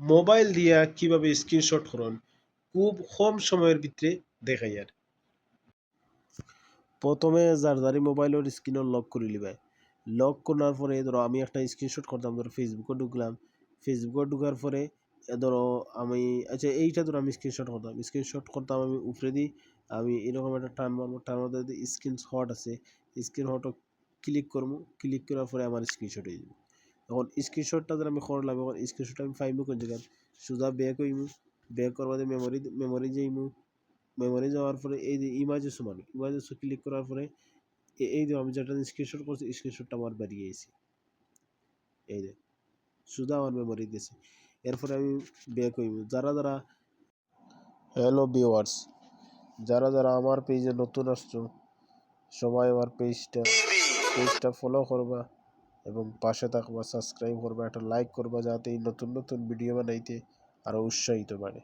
Mobile দিয়া কিভাবে screenshot করুন খুব কম সময়ের ভিতরে দেখাই আর প্রথমে যার মোবাইলের স্ক্রিন লক করে লিবাই লক করার পরে ধরো আমি একটা স্ক্রিনশট করতাম ধরো ফেসবুকে ঢুকলাম ফেসবুকে ঢুকার পরে ধরো আমি আচ্ছা এইটা ধরো আমি স্ক্রিনশট করতাম আমি উপরে দিই আমি এরকম একটা টান মারবো টান মধ্যে স্ক্রিনশট আছে স্ক্রিনশট ক্লিক করবো ক্লিক করার পরে আমার স্ক্রিনশট হয়ে যাবে এখন স্ক্রিনশটটা ধর আমি করলাম এখন স্ক্রিনশট আমি পাইবো কোন জায়গায় সোজা ব্যাক হইমু ব্যাক করবার মেমোরি যাইমু মেমোরি যাওয়ার পরে এই যে ইমেজেস মানে ইমেজেস ক্লিক করার পরে এই যে আমি যেটা স্ক্রিনশট করছি স্ক্রিনশটটা আমার বেরিয়ে গেছে এই যে সোজা আমার মেমোরি দিয়েছে এরপরে আমি ব্যাক হইব যারা হ্যালো ভিউয়ার্স যারা আমার পেজে নতুন আসছো সবাই আমার পেজটা ফলো করবা এবং পাশে থাকবা সাবস্ক্রাইব করবা একটা লাইক করবা যাতে এই নতুন নতুন ভিডিও বানাইতে আরো উৎসাহিত বাড়ে।